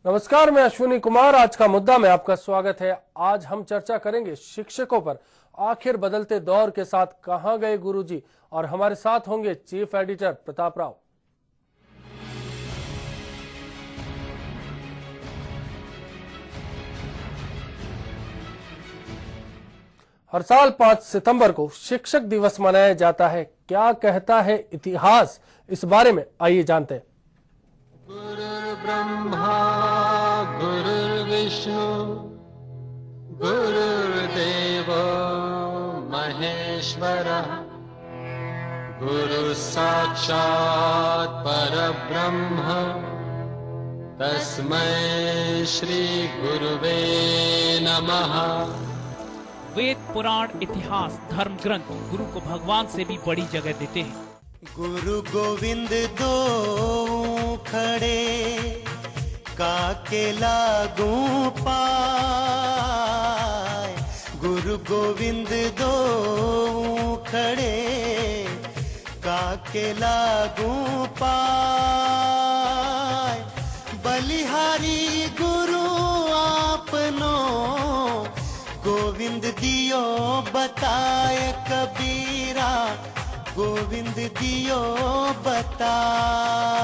नमस्कार, मैं अश्विनी कुमार। आज का मुद्दा में आपका स्वागत है। आज हम चर्चा करेंगे शिक्षकों पर। आखिर बदलते दौर के साथ कहां गए गुरुजी, और हमारे साथ होंगे चीफ एडिटर प्रताप राव। हर साल 5 सितंबर को शिक्षक दिवस मनाया जाता है। क्या कहता है इतिहास, इस बारे में आइए जानते हैं। गुरुर्ब्रह्मा गुरुर्विष्णु गुरुर्देव महेश्वरः गुरु साक्षात् परब्रह्म तस्मै श्री गुरुवे नमः। वेद, पुराण, इतिहास, धर्म ग्रंथ गुरु को भगवान से भी बड़ी जगह देते हैं। गुरु गोविंद दो खड़े काके लागू पाए। गुरु गोविंद दो खड़े काके लागू पाए। बलिहारी गुरु आपनो गोविंद दियो बताए कबीरा। गोविंद दियो बताए।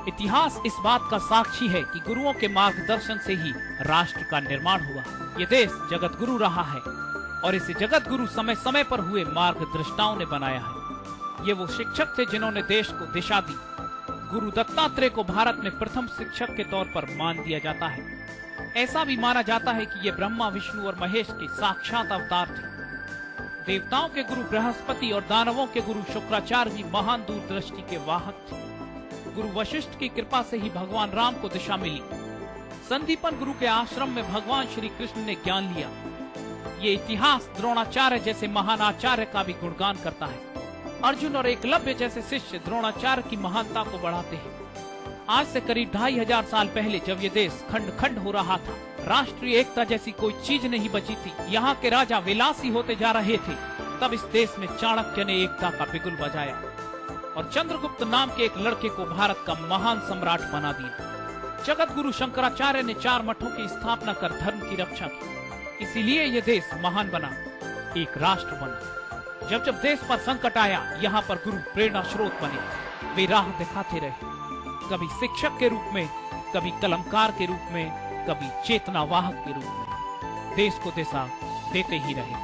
इतिहास इस बात का साक्षी है कि गुरुओं के मार्गदर्शन से ही राष्ट्र का निर्माण हुआ। ये देश जगत गुरु रहा है और इसे जगत गुरु समय समय पर हुए मार्गदृष्टाओं ने बनाया है। ये वो शिक्षक थे जिन्होंने देश को दिशा दी। गुरु दत्तात्रेय को भारत में प्रथम शिक्षक के तौर पर मान दिया जाता है। ऐसा भी माना जाता है कि ये ब्रह्मा, विष्णु और महेश के साक्षात अवतार थे। देवताओं के गुरु बृहस्पति और दानवों के गुरु शुक्राचार्य भी महान दूरदृष्टि के वाहक थे। गुरु वशिष्ठ की कृपा से ही भगवान राम को दिशा मिली। संदीपन गुरु के आश्रम में भगवान श्री कृष्ण ने ज्ञान लिया। ये इतिहास द्रोणाचार्य जैसे महान आचार्य का भी गुणगान करता है। अर्जुन और एकलव्य जैसे शिष्य द्रोणाचार्य की महानता को बढ़ाते हैं। आज से करीब 2500 साल पहले जब ये देश खंड खंड हो रहा था, राष्ट्रीय एकता जैसी कोई चीज नहीं बची थी, यहाँ के राजा विलासी होते जा रहे थे, तब इस देश में चाणक्य ने एकता का बिगुल बजाया और चंद्रगुप्त नाम के एक लड़के को भारत का महान सम्राट बना दिया। जगत गुरु शंकराचार्य ने 4 मठों की स्थापना कर धर्म की रक्षा की। इसीलिए ये देश महान बना, एक राष्ट्र बना। जब जब देश पर संकट आया, यहाँ पर गुरु प्रेरणा स्रोत बने। वे राह दिखाते रहे, कभी शिक्षक के रूप में, कभी कलमकार के रूप में, कभी चेतनावाहक के रूप में। देश को दिशा देते ही रहे।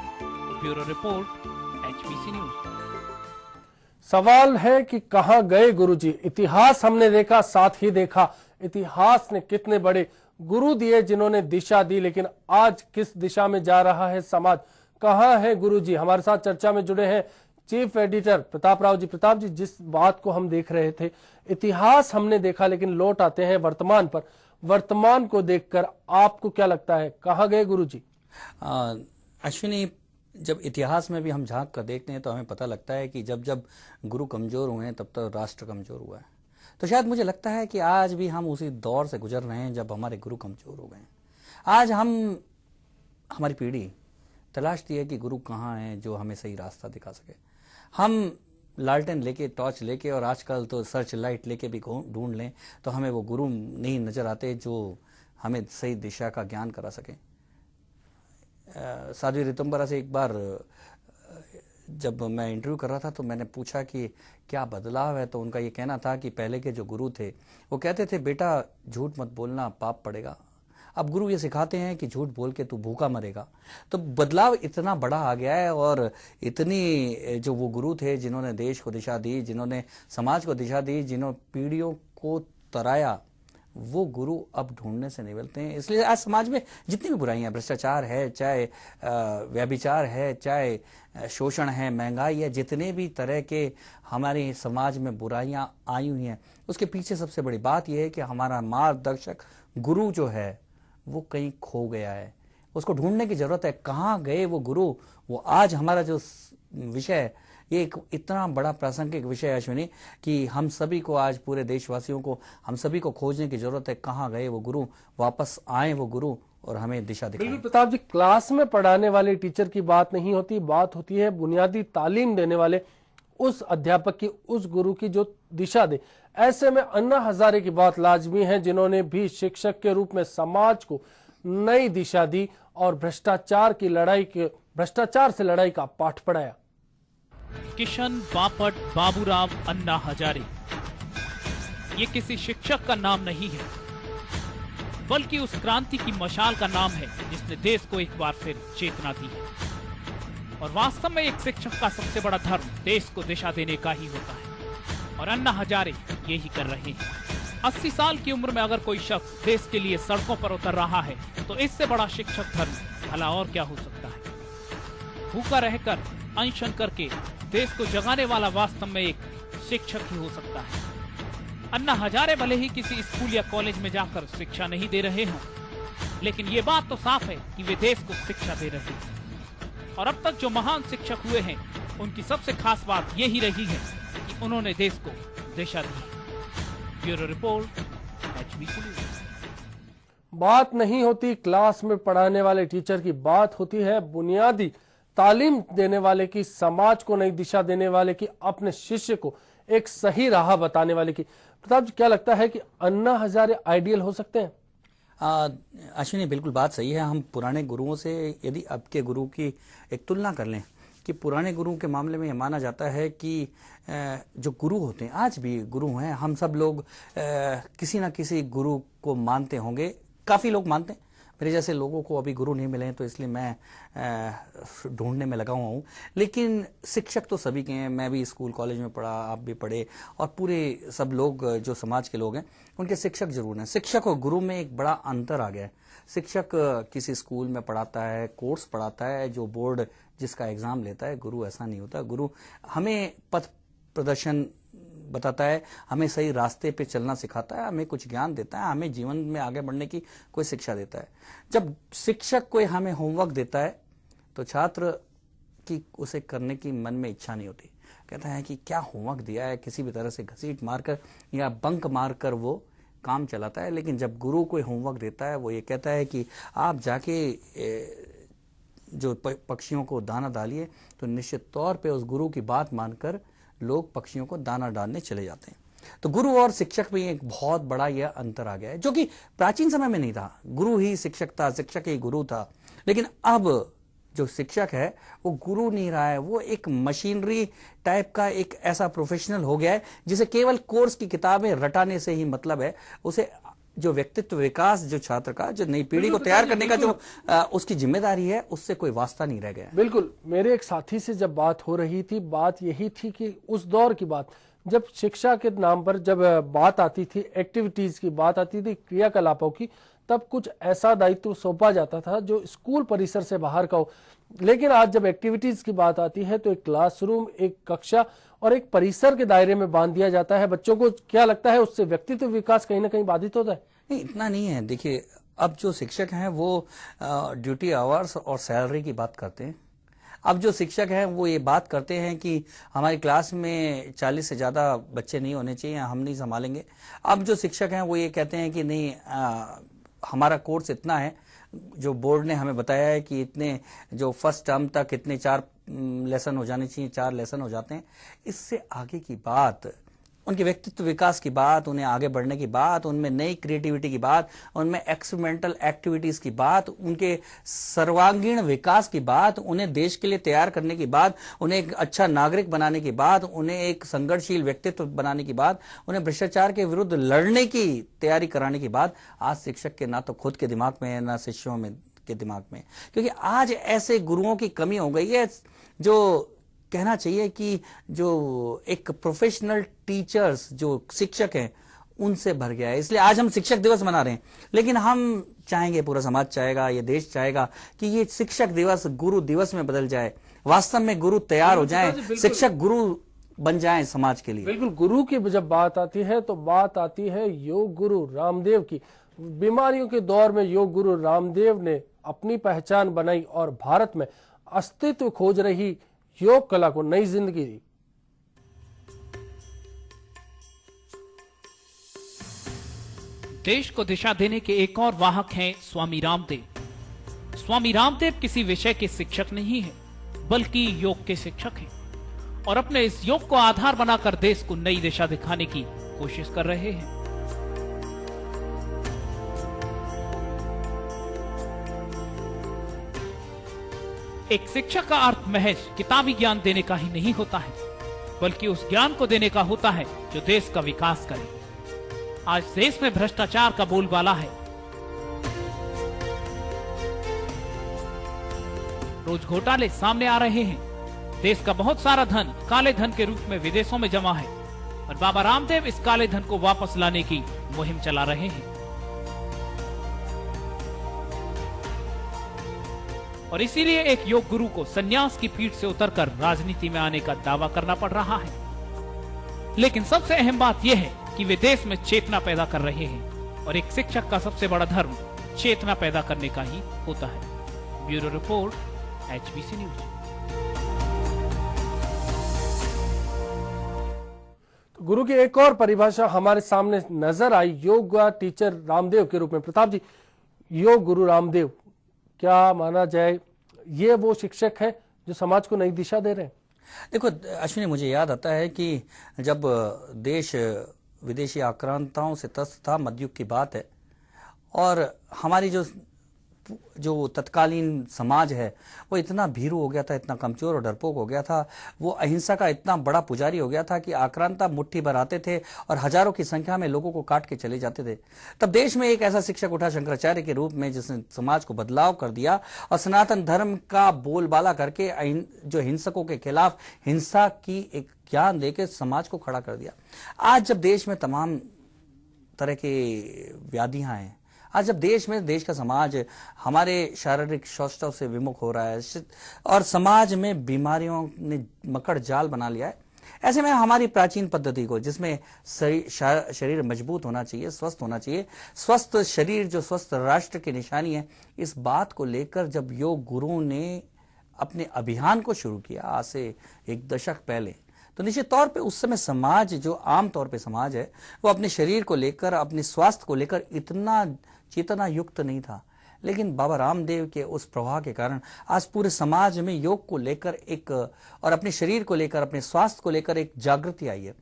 Bureau report, HBC news. सवाल है कि कहां गए गुरुजी। इतिहास हमने देखा, साथ ही देखा इतिहास ने कितने बड़े गुरु दिए जिन्होंने दिशा दी, लेकिन आज किस दिशा में जा रहा है समाज, कहां है गुरुजी। हमारे साथ चर्चा में जुड़े हैं चीफ एडिटर प्रताप राव जी। प्रताप जी, जिस बात को हम देख रहे थे, इतिहास हमने देखा, लेकिन लौट आते हैं वर्तमान पर। वर्तमान को देखकर आपको क्या लगता है, कहां गए गुरुजी? अश्विनी, जब इतिहास में भी हम झांक कर देखते हैं तो हमें पता लगता है कि जब जब गुरु कमजोर हुए हैं तब तक राष्ट्र कमजोर हुआ है। तो शायद मुझे लगता है कि आज भी हम उसी दौर से गुजर रहे हैं जब हमारे गुरु कमजोर हो गए हैं। आज हमारी पीढ़ी तलाशती है कि गुरु कहाँ हैं जो हमें सही रास्ता दिखा सके। हम लालटेन लेके, टॉर्च लेके, और आजकल तो सर्च लाइट लेके भी ढूंढ लें तो हमें वो गुरु नहीं नजर आते जो हमें सही दिशा का ज्ञान करा सके। साध्वी ऋतुम्बरा से एक बार जब मैं इंटरव्यू कर रहा था तो मैंने पूछा कि क्या बदलाव है, तो उनका ये कहना था कि पहले के जो गुरु थे वो कहते थे, बेटा झूठ मत बोलना, पाप पड़ेगा। अब गुरु ये सिखाते हैं कि झूठ बोल के तू भूखा मरेगा। तो बदलाव इतना बड़ा आ गया है, और इतनी जो वो गुरु थे जिन्होंने देश को दिशा दी, जिन्होंने समाज को दिशा दी, जिन्होंने पीढ़ियों को तराया, वो गुरु अब ढूंढने से नहीं मिलते हैं। इसलिए आज समाज में जितनी भी बुराइयां, भ्रष्टाचार है, चाहे व्यभिचार है, चाहे शोषण है, महंगाई है, जितने भी तरह के हमारे समाज में बुराइयां आई हुई हैं, उसके पीछे सबसे बड़ी बात यह है कि हमारा मार्गदर्शक गुरु जो है वो कहीं खो गया है। उसको ढूंढने की जरूरत है। कहाँ गए वो गुरु? वो आज हमारा जो विषय, ये एक इतना बड़ा प्रासंगिक विषय है अश्विनी, कि हम सभी को, आज पूरे देशवासियों को, हम सभी को खोजने की जरूरत है। कहाँ गए वो गुरु? वापस आए वो गुरु और हमें दिशा दिखाएं। बिल्कुल प्रताप जी, क्लास में पढ़ाने वाले टीचर की बात नहीं होती, बात होती है बुनियादी तालीम देने वाले उस अध्यापक की, उस गुरु की जो दिशा दे। ऐसे में अन्ना हजारे की बात लाजमी है, जिन्होंने भी शिक्षक के रूप में समाज को नई दिशा दी और भ्रष्टाचार से लड़ाई का पाठ पढ़ाया। किशन बापट बाबूराव अन्ना हजारे, ये किसी शिक्षक का नाम नहीं है, बल्कि उस क्रांति की मशाल का नाम है जिसने देश को एक बार फिर चेतना दी है। और वास्तव में एक शिक्षक का सबसे बड़ा धर्म देश को दिशा देने का ही होता है, और अन्ना हजारे यही कर रहे हैं। 80 साल की उम्र में अगर कोई शख्स देश के लिए सड़कों पर उतर रहा है तो इससे बड़ा शिक्षक धर्म भला और क्या हो सकता है। भूखा रहकर अनशन करके देश को जगाने वाला वास्तव में एक शिक्षक ही हो सकता है। अन्ना हजारे भले ही किसी स्कूल या कॉलेज में जाकर शिक्षा नहीं दे रहे हों, लेकिन ये बात तो साफ है कि वे देश को शिक्षा दे रहे हैं। और अब तक जो महान शिक्षक हुए हैं उनकी सबसे खास बात यही रही है कि उन्होंने देश को दिशा दी। Bureau report, HBC news. बात नहीं होती क्लास में पढ़ाने वाले टीचर की, बात होती है बुनियादी तालीम देने वाले की, समाज को नई दिशा देने वाले की, अपने शिष्य को एक सही राह बताने वाले की। प्रताप जी, क्या लगता है कि अन्ना हजारे आइडियल हो सकते हैं? अश्विनी, बिल्कुल बात सही है। हम पुराने गुरुओं से यदि अब के गुरु की एक तुलना कर लें कि पुराने गुरुओं के मामले में यह माना जाता है कि जो गुरु होते हैं, आज भी गुरु हैं, हम सब लोग किसी ना किसी गुरु को मानते होंगे, काफ़ी लोग मानते हैं। मेरे जैसे लोगों को अभी गुरु नहीं मिले हैं तो इसलिए मैं ढूंढने में लगा हुआ हूँ। लेकिन शिक्षक तो सभी के हैं, मैं भी स्कूल कॉलेज में पढ़ा, आप भी पढ़े, और पूरे सब लोग जो समाज के लोग हैं उनके शिक्षक जरूर हैं। शिक्षक और गुरु में एक बड़ा अंतर आ गया है। शिक्षक किसी स्कूल में पढ़ाता है, कोर्स पढ़ाता है, जो बोर्ड जिसका एग्जाम लेता है। गुरु ऐसा नहीं होता। गुरु हमें पथ प्रदर्शन बताता है, हमें सही रास्ते पे चलना सिखाता है, हमें कुछ ज्ञान देता है, हमें जीवन में आगे बढ़ने की कोई शिक्षा देता है। जब शिक्षक कोई हमें होमवर्क देता है तो छात्र की उसे करने की मन में इच्छा नहीं होती। कहता है कि क्या होमवर्क दिया है, किसी भी तरह से घसीट मारकर या बंक मारकर वो काम चलाता है। लेकिन जब गुरु कोई होमवर्क देता है, वो ये कहता है कि आप जाके जो पक्षियों को दाना डालिए, तो निश्चित तौर पे उस गुरु की बात मानकर लोग पक्षियों को दाना डालने चले जाते हैं। तो गुरु और शिक्षक में एक बहुत बड़ा यह अंतर आ गया है, जो कि प्राचीन समय में नहीं था। गुरु ही शिक्षक था, शिक्षक ही गुरु था। लेकिन अब जो शिक्षक है वो गुरु नहीं रहा है, वो एक मशीनरी टाइप का एक ऐसा प्रोफेशनल हो गया है जिसे केवल कोर्स की किताबें रटाने से ही मतलब है। उसे जो व्यक्तित्व विकास जो छात्र का, जो नई पीढ़ी को तैयार करने का जो उसकी जिम्मेदारी है, उससे कोई वास्ता नहीं रह गया। बिल्कुल। मेरे एक साथी से जब बात हो रही थी, बात यही थी कि उस दौर की बात, जब शिक्षा के नाम पर जब बात आती थी, एक्टिविटीज की बात आती थी, क्रियाकलापों की, तब कुछ ऐसा दायित्व सौंपा जाता था जो स्कूल परिसर से बाहर का हो। लेकिन आज जब एक्टिविटीज की बात आती है तो एक क्लासरूम, एक कक्षा और एक परिसर के दायरे में बांध दिया जाता है बच्चों को। क्या लगता है उससे व्यक्तित्व विकास कहीं ना कहीं बाधित होता है? नहीं, इतना नहीं है। देखिए, अब जो शिक्षक हैं वो ड्यूटी आवर्स और सैलरी की बात करते हैं। अब जो शिक्षक हैं वो ये बात करते हैं कि हमारी क्लास में 40 से ज़्यादा बच्चे नहीं होने चाहिए, हम नहीं संभालेंगे। अब जो शिक्षक हैं वो ये कहते हैं कि नहीं, हमारा कोर्स इतना है, जो बोर्ड ने हमें बताया है कि इतने, जो फर्स्ट टर्म तक इतने 4 लेसन हो जाने चाहिए, 4 लेसन हो जाते हैं। इससे आगे की बात, उनके व्यक्तित्व विकास की बात, उन्हें आगे बढ़ने की बात, उनमें नई क्रिएटिविटी की बात, उनमें एक्सपेरिमेंटल एक्टिविटीज की बात, उनके सर्वांगीण विकास की बात, उन्हें देश के लिए तैयार करने की बात, उन्हें एक अच्छा नागरिक बनाने की बात, उन्हें एक संघर्षशील व्यक्तित्व बनाने की बात, उन्हें भ्रष्टाचार के विरुद्ध लड़ने की तैयारी कराने की बात आज शिक्षक के ना तो खुद के दिमाग में है, ना शिष्यों में के दिमाग में। क्योंकि आज ऐसे गुरुओं की कमी हो गई है, जो कहना चाहिए कि जो एक प्रोफेशनल टीचर्स, जो शिक्षक हैं, उनसे भर गया है। इसलिए आज हम शिक्षक दिवस मना रहे हैं। लेकिन हम चाहेंगे, पूरा समाज चाहेगा, ये देश चाहेगा कि ये शिक्षक दिवस गुरु दिवस में बदल जाए। वास्तव में गुरु तैयार हो जाए, शिक्षक गुरु बन जाए समाज के लिए। बिल्कुल। गुरु की जब बात आती है तो बात आती है योग गुरु रामदेव की। बीमारियों के दौर में योग गुरु रामदेव ने अपनी पहचान बनाई और भारत में अस्तित्व खोज रही योग कला को नई जिंदगी दी। देश को दिशा देने के एक और वाहक हैं स्वामी रामदेव। स्वामी रामदेव किसी विषय के शिक्षक नहीं है, बल्कि योग के शिक्षक हैं और अपने इस योग को आधार बनाकर देश को नई दिशा दिखाने की कोशिश कर रहे हैं। एक शिक्षक का अर्थ महज किताबी ज्ञान देने का ही नहीं होता है, बल्कि उस ज्ञान को देने का होता है जो देश का विकास करे। आज देश में भ्रष्टाचार का बोलबाला है। रोज घोटाले सामने आ रहे हैं। देश का बहुत सारा धन काले धन के रूप में विदेशों में जमा है और बाबा रामदेव इस काले धन को वापस लाने की मुहिम चला रहे हैं। और इसीलिए एक योग गुरु को संन्यास की पीठ से उतरकर राजनीति में आने का दावा करना पड़ रहा है। लेकिन सबसे अहम बात यह है कि वे देश में चेतना पैदा कर रहे हैं और एक शिक्षक का सबसे बड़ा धर्म चेतना पैदा करने का ही होता है। Bureau report, HBC news. तो गुरु की एक और परिभाषा हमारे सामने नजर आई योग टीचर रामदेव के रूप में। प्रताप जी, योग गुरु रामदेव क्या माना जाए, ये वो शिक्षक है जो समाज को नई दिशा दे रहे हैं? देखो अश्विनी, मुझे याद आता है कि जब देश विदेशी आक्रांताओं से त्रस्त था, मध्ययुग की बात है, और हमारी जो तत्कालीन समाज है वो इतना भीरू हो गया था, इतना कमजोर और डरपोक हो गया था, वो अहिंसा का इतना बड़ा पुजारी हो गया था कि आक्रांता मुट्ठी भर आते थे और हजारों की संख्या में लोगों को काट के चले जाते थे। तब देश में एक ऐसा शिक्षक उठा शंकराचार्य के रूप में, जिसने समाज को बदलाव कर दिया और सनातन धर्म का बोलबाला करके जो हिंसकों के खिलाफ हिंसा की एक ज्ञान देकर समाज को खड़ा कर दिया। आज जब देश में तमाम तरह के व्याधियां हैं, आज जब देश का समाज हमारे शारीरिक शौचता से विमुख हो रहा है और समाज में बीमारियों ने मकड़ जाल बना लिया है, ऐसे में हमारी प्राचीन पद्धति को, जिसमें शरीर मजबूत होना चाहिए, स्वस्थ होना चाहिए, स्वस्थ शरीर जो स्वस्थ राष्ट्र की निशानी है, इस बात को लेकर जब योग गुरुओं ने अपने अभियान को शुरू किया आज से एक दशक पहले, तो निश्चित तौर पे उस समय समाज, जो आम तौर पे समाज है, वो अपने शरीर को लेकर, अपने स्वास्थ्य को लेकर इतना चेतना युक्त नहीं था। लेकिन बाबा रामदेव के उस प्रवाह के कारण आज पूरे समाज में योग को लेकर एक, और अपने शरीर को लेकर, अपने स्वास्थ्य को लेकर एक जागृति आई है।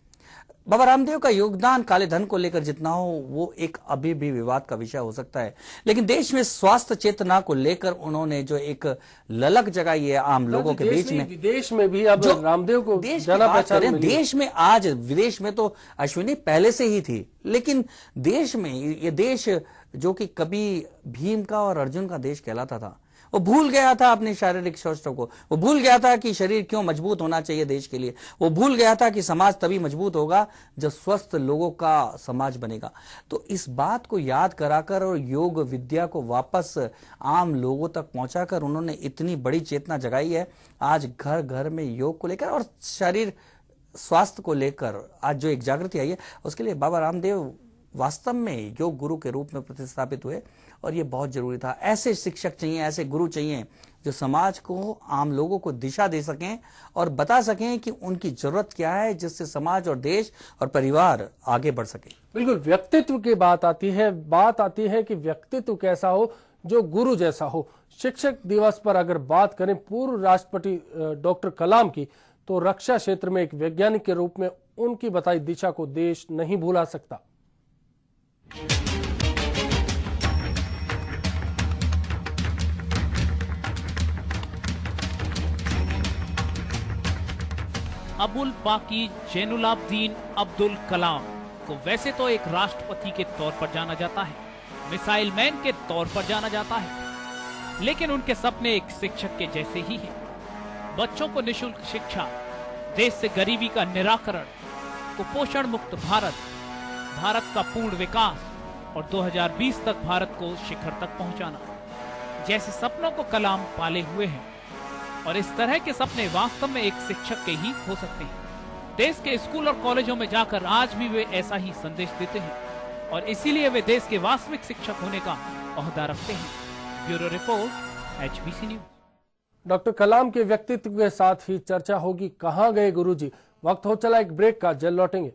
बाबा रामदेव का योगदान काले धन को लेकर जितना हो, वो एक अभी भी विवाद का विषय हो सकता है, लेकिन देश में स्वास्थ्य चेतना को लेकर उन्होंने जो एक ललक जगाई है आम लोगों के बीच में, विदेश में भी अब रामदेव को जाना पहचान मिली। देश में आज, विदेश में तो अश्विनी पहले से ही थी, लेकिन देश में, ये देश जो कि कभी भीम का और अर्जुन का देश कहलाता था, वो भूल गया था अपने शारीरिक शौचता को, वो भूल गया था कि शरीर क्यों मजबूत होना चाहिए देश के लिए, वो भूल गया था कि समाज तभी मजबूत होगा जब स्वस्थ लोगों का समाज बनेगा। तो इस बात को याद कराकर और योग विद्या को वापस आम लोगों तक पहुंचाकर उन्होंने इतनी बड़ी चेतना जगाई है। आज घर घर में योग को लेकर और शरीर स्वास्थ्य को लेकर आज जो एक जागृति आई है, उसके लिए बाबा रामदेव वास्तव में योग गुरु के रूप में प्रतिस्थापित हुए और ये बहुत जरूरी था। ऐसे शिक्षक चाहिए, ऐसे गुरु चाहिए जो समाज को, आम लोगों को दिशा दे सकें और बता सकें कि उनकी जरूरत क्या है, जिससे समाज और देश और परिवार आगे बढ़ सके। बिल्कुल, व्यक्तित्व की बात आती है कि व्यक्तित्व कैसा हो जो गुरु जैसा हो। शिक्षक दिवस पर अगर बात करें पूर्व राष्ट्रपति डॉक्टर कलाम की, तो रक्षा क्षेत्र में एक वैज्ञानिक के रूप में उनकी बताई दिशा को देश नहीं भुला सकता। अबुल बाकी जैनुलाब्दीन अब्दुल कलाम को वैसे तो एक राष्ट्रपति के तौर पर जाना जाता है, मिसाइल मैन के तौर पर जाना जाता है, लेकिन उनके सपने एक शिक्षक के जैसे ही हैं। बच्चों को निशुल्क शिक्षा, देश से गरीबी का निराकरण, कुपोषण मुक्त भारत, भारत का पूर्ण विकास और 2020 तक भारत को शिखर तक पहुंचाना जैसे सपनों को कलाम पाले हुए हैं। और इस तरह के सपने वास्तव में एक शिक्षक के ही हो सकते हैं। देश के स्कूल और कॉलेजों में जाकर आज भी वे ऐसा ही संदेश देते हैं और इसीलिए वे देश के वास्तविक शिक्षक होने का ओहदा रखते हैं। Bureau report, HBC news. Doctor Kalam के व्यक्तित्व के साथ ही चर्चा होगी कहां गए गुरुजी। वक्त हो चला एक ब्रेक का, जल्द लौटेंगे।